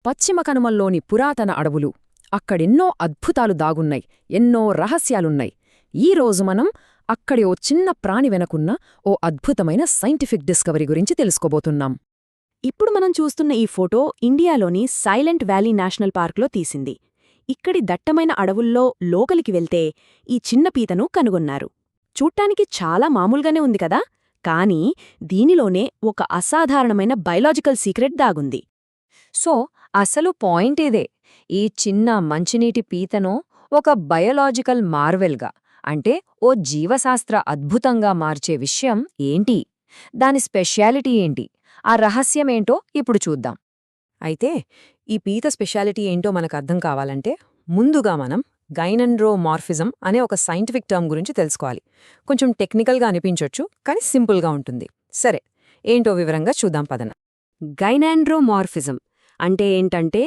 పశ్చిమ కనుమల్లోని పురాతన అడవులు. అక్కడెన్నో అద్భుతాలు దాగున్నాయి, ఎన్నో రహస్యాలున్నాయి. ఈరోజు మనం అక్కడి ఓ చిన్న ప్రాణి వెనకున్న ఓ అద్భుతమైన సైంటిఫిక్ డిస్కవరీ గురించి తెలుసుకోబోతున్నాం. ఇప్పుడు మనం చూస్తున్న ఈ ఫోటో ఇండియాలోని సైలెంట్ వ్యాలీ నేషనల్ పార్క్లో తీసింది. ఇక్కడి దట్టమైన అడవుల్లో లోకలికి వెళ్తే ఈ చిన్న పీతను కనుగొన్నారు. చూడ్డానికి చాలా మామూలుగానే ఉంది కదా, కానీ దీనిలోనే ఒక అసాధారణమైన బయలాజికల్ సీక్రెట్ దాగుంది. సో అసలు పాయింట్ ఇదే. ఈ చిన్న మంచినీటి పీతను ఒక బయోలాజికల్ మార్వెల్గా, అంటే ఓ జీవశాస్త్ర అద్భుతంగా మార్చే విషయం ఏంటి, దాని స్పెషాలిటీ ఏంటి, ఆ రహస్యమేంటో ఇప్పుడు చూద్దాం. అయితే ఈ పీత స్పెషాలిటీ ఏంటో మనకు అర్థం కావాలంటే ముందుగా మనం గైనండ్రోమార్ఫిజం అనే ఒక సైంటిఫిక్ టర్మ్ గురించి తెలుసుకోవాలి. కొంచెం టెక్నికల్గా అనిపించొచ్చు, కానీ సింపుల్గా ఉంటుంది. సరే, ఏంటో వివరంగా చూద్దాం పదన. గైనాండ్రోమార్ఫిజం అంటే ఏంటంటే,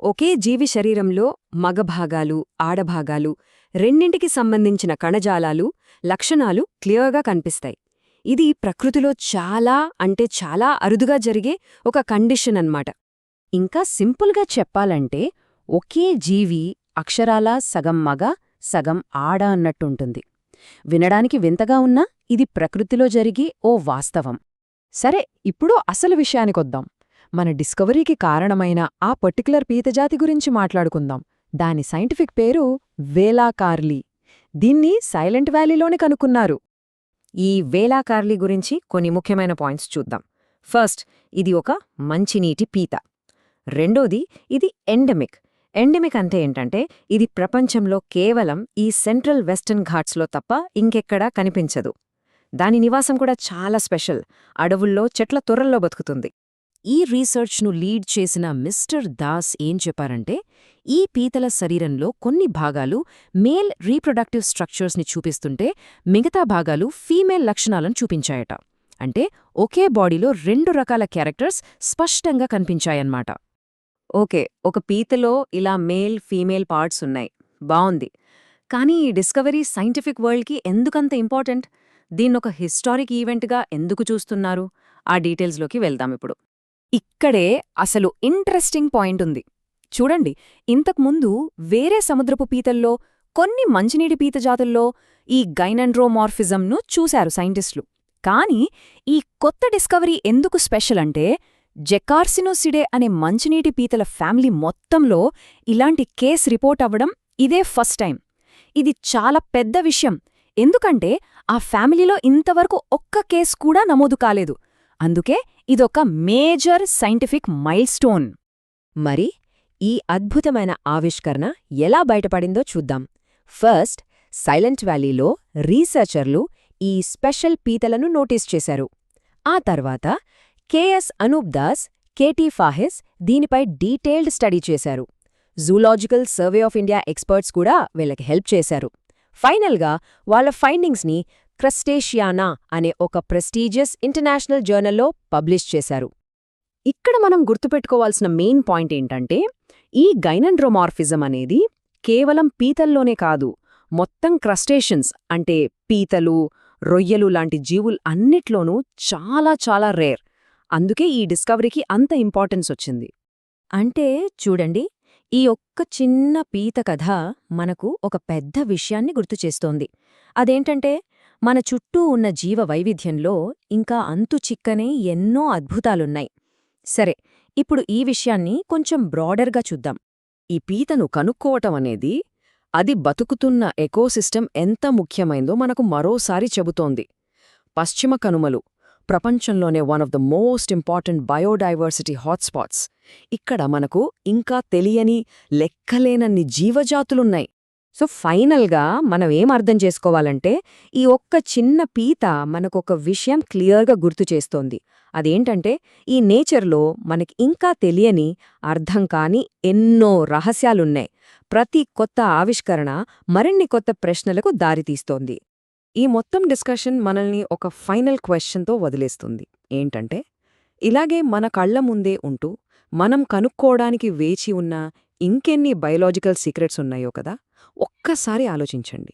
ఒకే జీవి శరీరంలో మగభాగాలు, ఆడభాగాలు రెండింటికి సంబంధించిన కణజాలాలు, లక్షణాలు క్లియర్గా కనిపిస్తాయి. ఇది ప్రకృతిలో చాలా అరుదుగా జరిగే ఒక కండిషన్ అన్నమాట. ఇంకా సింపుల్గా చెప్పాలంటే ఒకే జీవి అక్షరాలా సగం మగ, సగం ఆడ అన్నట్టుంటుంది. వినడానికి వింతగా ఉన్నా ఇది ప్రకృతిలో జరిగే ఓ వాస్తవం. సరే, ఇప్పుడు అసలు విషయానికొద్దాం. మన డిస్కవరీకి కారణమైన ఆ పర్టిక్యులర్ పీతజాతి గురించి మాట్లాడుకుందాం. దాని సైంటిఫిక్ పేరు వేలాకార్లీ. దీన్ని సైలెంట్ వ్యాలీలోనే కనుక్కున్నారు. ఈ వేలాకార్లీ గురించి కొన్ని ముఖ్యమైన పాయింట్స్ చూద్దాం. ఫస్ట్, ఇది ఒక మంచినీటి పీత. రెండోది, ఇది ఎండమిక్. ఎండమిక్ అంటే ఏంటంటే ఇది ప్రపంచంలో కేవలం ఈ సెంట్రల్ వెస్టర్న్ ఘాట్స్లో తప్ప ఇంకెక్కడా కనిపించదు. దాని నివాసం కూడా చాలా స్పెషల్, అడవుల్లో చెట్ల తొర్రల్లో బతుకుతుంది. ఈ రీసెర్చ్ను లీడ్ చేసిన మిస్టర్ దాస్ ఏం చెప్పారంటే, ఈ పీతల శరీరంలో కొన్ని భాగాలు మేల్ రీప్రొడక్టివ్ స్ట్రక్చర్స్ని చూపిస్తుంటే మిగతా భాగాలు ఫీమేల్ లక్షణాలను చూపించాయట. అంటే ఒకే బాడీలో రెండు రకాల క్యారెక్టర్స్ స్పష్టంగా కనిపించాయన్నమాట. ఓకే, ఒక పీతలో ఇలా మేల్ ఫీమేల్ పార్ట్స్ ఉన్నాయి, బావుంది. కానీ ఈ డిస్కవరీ సైంటిఫిక్ వరల్డ్కి ఎందుకంత ఇంపార్టెంట్? దీన్నొక హిస్టారిక్ ఈవెంట్గా ఎందుకు చూస్తున్నారు? ఆ డీటెయిల్స్లోకి వెళ్దాం ఇప్పుడు. ఇక్కడే అసలు ఇంట్రెస్టింగ్ పాయింట్ ఉంది. చూడండి, ఇంతకుముందు వేరే సముద్రపు పీతల్లో, కొన్ని మంచినీటి పీత జాతుల్లో ఈ గైనండ్రోమార్ఫిజంను చూశారు సైంటిస్టులు. కానీ ఈ కొత్త డిస్కవరీ ఎందుకు స్పెషల్ అంటే, జెకార్సినోసిడే అనే మంచినీటి పీతల ఫ్యామిలీ మొత్తంలో ఇలాంటి కేస్ రిపోర్ట్ అవ్వడం ఇదే ఫస్ట్ టైం. ఇది చాలా పెద్ద విషయం, ఎందుకంటే ఆ ఫ్యామిలీలో ఇంతవరకు ఒక్క కేస్ కూడా నమోదు కాలేదు. అందుకే ఇదొక మేజర్ సైంటిఫిక్ మైల్స్టోన్. మరి ఈ అద్భుతమైన ఆవిష్కరణ ఎలా బయటపడిందో చూద్దాం. ఫస్ట్, సైలెంట్ వ్యాలీలో రీసెర్చర్లు ఈ స్పెషల్ పీతలను నోటీస్ చేశారు. ఆ తర్వాత కెఎస్ అనూప్ దాస్, కెటి ఫాహిస్ దీనిపై డీటెయిల్డ్ స్టడీ చేశారు. Zoological survey of India experts కూడా వీళ్ళకి హెల్ప్ చేశారు. ఫైనల్గా వాళ్ళ ఫైండింగ్స్ని క్రస్టేషియానా అనే ఒక ప్రెస్టీజియస్ ఇంటర్నేషనల్ జర్నల్లో పబ్లిష్ చేశారు. ఇక్కడ మనం గుర్తుపెట్టుకోవాల్సిన మెయిన్ పాయింట్ ఏంటంటే, ఈ గైనండ్రోమార్ఫిజం అనేది కేవలం పీతల్లోనే కాదు, మొత్తం క్రస్టేషన్స్ అంటే పీతలు, రొయ్యలు లాంటి జీవులు అన్నిట్లోనూ చాలా రేర్. అందుకే ఈ డిస్కవరీకి అంత ఇంపార్టెన్స్ వచ్చింది. అంటే చూడండి, ఈ ఒక్క చిన్న పీత కథ మనకు ఒక పెద్ద విషయాన్ని గుర్తుచేస్తోంది. అదేంటంటే, మన చుట్టూ ఉన్న జీవ వైవిధ్యంలో ఇంకా అంతు చిక్కనే ఎన్నో అద్భుతాలున్నాయి. సరే, ఇప్పుడు ఈ విషయాన్ని కొంచెం బ్రాడర్గా చూద్దాం. ఈ పీతను కనుక్కోవటం అనేది అది బతుకుతున్న ఎకోసిస్టమ్ ఎంత ముఖ్యమైందో మనకు మరోసారి చెబుతోంది. పశ్చిమ కనుమలు ప్రపంచంలోనే one of the most important biodiversity hotspots. ఇక్కడ మనకు ఇంకా తెలియని లెక్కలేనన్ని జీవజాతులున్నాయి. సో ఫైనల్గా మనం ఏం అర్థం చేసుకోవాలంటే, ఈ ఒక్క చిన్న పీత మనకొక విషయం క్లియర్గా గుర్తు చేస్తోంది. అదేంటంటే, ఈ నేచర్లో మనకి ఇంకా తెలియని, అర్థం కాని ఎన్నో రహస్యాలున్నాయి. ప్రతి కొత్త ఆవిష్కరణ మరిన్ని కొత్త ప్రశ్నలకు దారితీస్తోంది. ఈ మొత్తం డిస్కషన్ మనల్ని ఒక ఫైనల్ క్వశ్చన్తో వదిలేస్తుంది. ఏంటంటే, ఇలాగే మన కళ్ల ముందే ఉంటూ మనం కనుక్కోవడానికి వేచి ఉన్న ఇంకెన్ని బయోలాజికల్ సీక్రెట్స్ ఉన్నాయో కదా, ఒక్కసారి ఆలోచించండి.